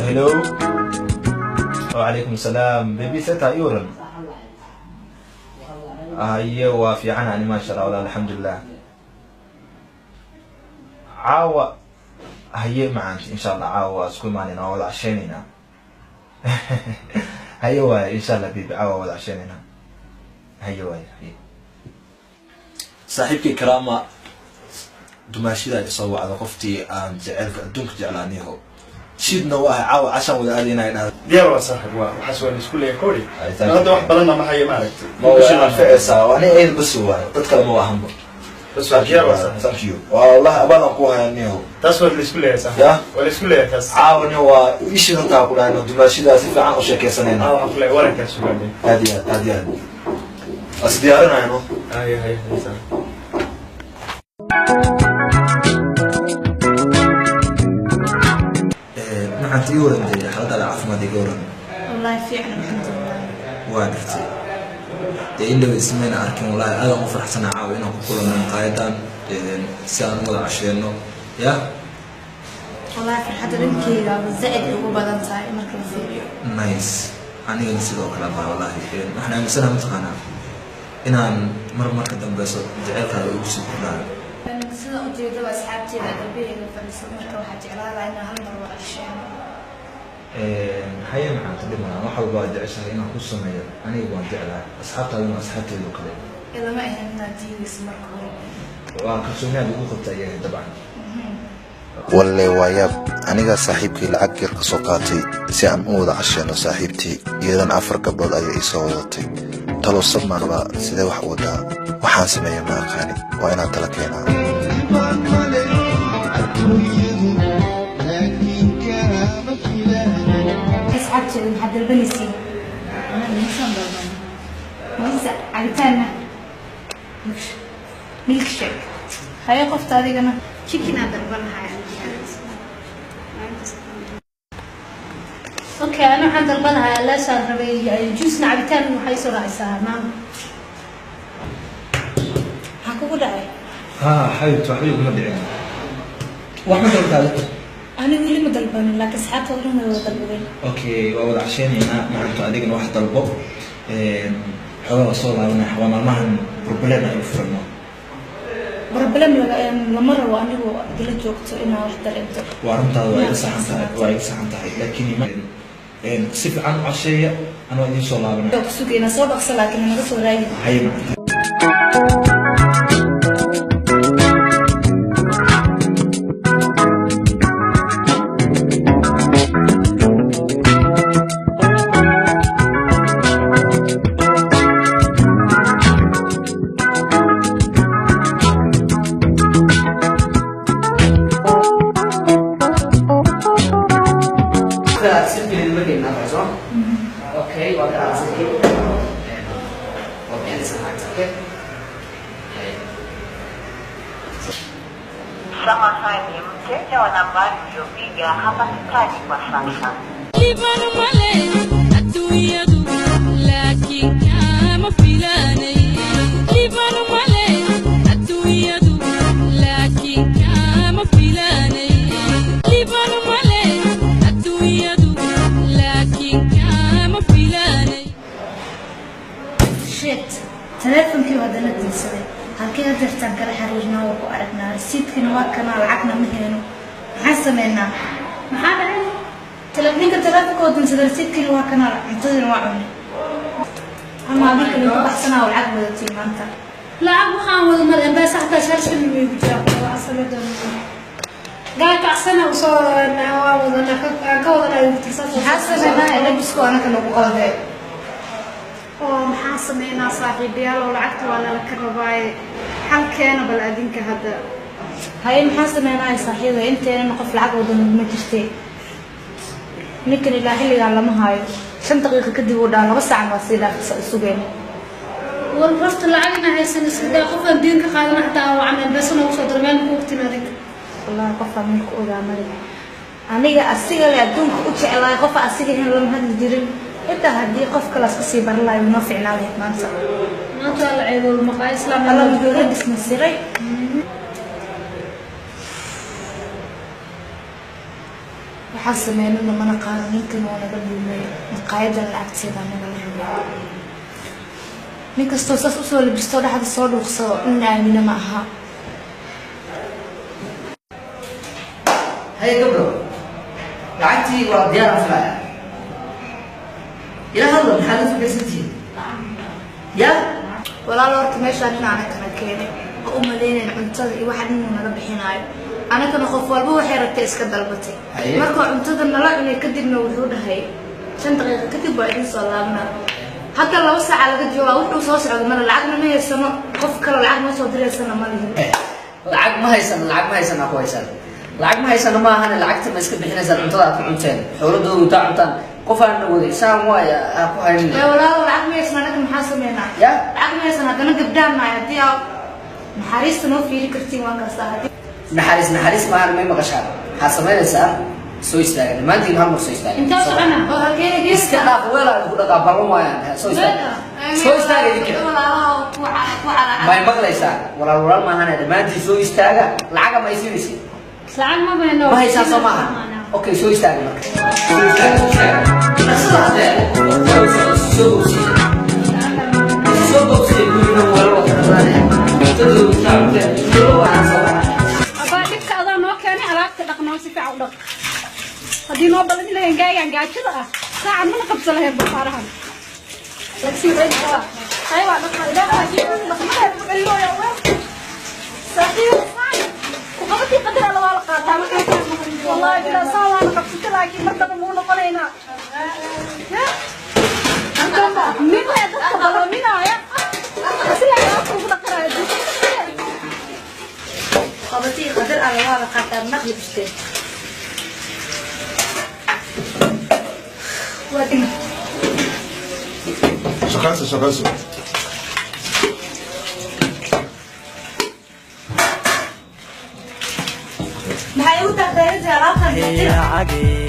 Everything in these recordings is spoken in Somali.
Hello. وعليكم السلام. بيبي سيتا يورن. أيوة في عنا أنا ما شاء الله والله الحمد لله. عاوة هي معك إن شاء الله عاوة سكون معنا ولا عشاننا. أيوة إن شاء الله بيبي عاوة ولا عشاننا. أيوة هي. صاحبك كرامة دماشي لا يصور على قفتي أن تعرف دونك جعلانيه. شيد نواه عاوة عشان ولا أدينا هنا. ديار صاحب وحسوا السكول يا كوري. هذا واحد بلنا ما هي مالك. ما هو فعسا وأنا إيه بس هو تتكلم هو أهم. بس ديار صاحب. Thank you. والله أبغى أقوها إنه. تصور السكول يا صاحب. يا. والسكول يا كاس. عاون هو إيش نتاع كلنا إنه دماشي لا سيف عن أشياء كسنين. أقول ولا كاس بعدين. هذه. أصديارنا إنه. هاي صاحب. أنت يورن دي حالة العفو ما دي يورن. والله في عنا الحمد لله. وعرفتي. دي إنه اسمنا أركن والله أنا مفرح سنة عاوينا كلنا قاعدين سان ولا عشرينه يا. والله في حدا رنكي زائد هو بدن صاير مركز فيه. نايس. أنا نسيت أكلم والله إحنا مثلا متقنا. إن مرة كده بس جعلت هذا يوسف كلنا. سنة أجيب له أصحابتي على قلبي فلسه مرة واحد جعلها إنها هم مرة عشان. هيا معنا تقدمنا أنا حابب أودع عشان إنه خصوصا مية أنا يبغى أودع أصحابتي من أصحابتي اللي كده. إذا ما إحنا دي اسمه كله. وكسرنا بيقول خطة إياه طبعا. والله وياب أنا صاحبك لعق يرقصقاتي سأن أود عشان صاحبتي يدن أفرق قبل أي إصابتي تلو صدمة بقى سيدا وحودا وحاسم يا ما خاني وأنا تلقينا. أصحابتي من حد البنسي. أنا مش مضربنا. وإذا عرفتنا ميلك شيك. هاي قفت هذه أنا. chicken هذا البنها اوكي انا waxaan dalbanahay la soo rabay juice nacabitaan waxay soo raacaysaa maam ha kugu dhacay حبيبتي وحبيبي ما دعينا واحمد قلت أنا اللي ما dalbanin laakiin asxaabta wadana way dalbadeen اوكي وأول عشاننا ما أنتوا أديكنا واحد طلبه حوالي صولا وأنا حوالي ما بروبلينا يفرنا problem lama rabo anigu dila joogto inaa wax dareento وأرمتها وأي صحن تحي لكن ما سيف عن عشية أنا ودي صولا وأنا سوقي soo dhaqso laakiin naga soo raagi هاي Okay, what else is it? What else is it? Okay. Samahani, mteja wa nambari uliyopiga hapatikani kwa sasa. تلفونكي وهذا ندرسه halkeen dartan kala xariirnaa oo ku aragnaa rasiidkina waa kana lacagna ma heeno maxaa sameynaa maxaa dhacay telefoonka telefoonka sida rasiidkina waa kana cuntadina waa cunay ama adika lagu baxsanaa oo lacag wada timaanta lacag waxaan wada maray baa saxta sharxin way ku jiraa waa asaladan gaar ka asana soo waa wada ka wada ay tirsan maxaa sameynaa labisku ana kana ku qalday oo maxaa sameynaa saaxiibayaal oo lacagta waa la ka rabay halkeena bal adinka hadda hay maxaa sameynaa saaxiibo inteena qof lacag wadan ma jirtay ninkan ilaa xilligan lama haayo 5 daqiiqo kadib uu dhaan 2 saac waa sii dhaafay sugeen wal rafta lacagna haysan isda qof aan diin ka qaadan xataa oo camal bas inuu soo darmeen ku waqtimaday wallahi qof aan ku ogaamay aniga asiga la adduunka u jeclaa qof asiga in lama hadli jirin inta hadii qof kala sii barlaay ma fiicnaa lahayd maanta la ceebo maqaa islaam alla dowladda isma siray waxaan sameynana mana qaano ninkan oo naga dhumay maqaayada lacagteeda naga rabaa nin kastoo saas usoo labisto dhaxda soo dhuuqsado in aamina ma aha هاي قبله لعبتي وديارة فلايا إلى هذا الحالة في قصتي يا walaal horta meeshaan inaan kana keenay oo u maleynay cuntada iyo waxa inuu naga bixinayo anagana qof walba waxay rabtay iska dalbatay marka cuntada nala cunay kadibna wuxuu dhahay 5 daqiiqo kadib waa idin soo laabnaa hadda 2 saac laga joogaa wuxuu soo socdo mana lacagna ma haysano qof kale lacag ma soo direysana ma lihin lacag ma haysan aku haysan lacag ma haysan ma ahan lacagta ma iska bixinaysaa cuntada aad cunteen xooladu inta cuntaan qof aan waday saan waaya ku haynin walaal lacag ma haysan anaga maxaa sameynaa ya lacag ma haysan hadana gabdhaan ma hadii aad naxariista noo fiiri kartiin waan karsaa hadii naxariis ma ahan may maqashaan waxa sameynaysaa soo istaaga maanta hal mar soo istaaga inta socona oo halkeena iska dhaaf weelaa ku dhaqa balan waayaan soo istaaga dikir may maqlaysaa walaal ma ahan maanta soo istaaga lacag ma isiinaysaa lacag ma bayno ما هي شخص معها اوكي شو يستاهل مرك aba dhibka adaa noo keenay alaabta dhaqnaa si fiican u dhaq haddii noo balan lahayn gaagaan gaajada ah saacad mana qabsan lahayn bakhaarahan lagsii reynaa aywa dhaqnaa ilaaha dhaqnaa dhaqnaa ya waa saaxiib وقبتي قدر الله ولا قاطع والله بلا صار انا قبت لكن مرتبه مو نقلينا انت مين لا تقبل مين يا سلا يا اخو بقرا قبتي قدر الله ولا قاطع نقل بشتي ودي شكرا هي عقي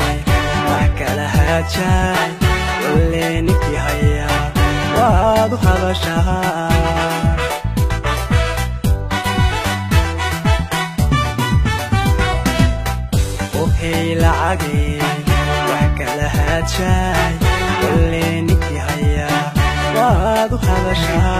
وحكى لها جاي واللي نكي هيا وابو هبشها وهي العقي وحكى لها جاي واللي نكي هيا وابو هبشها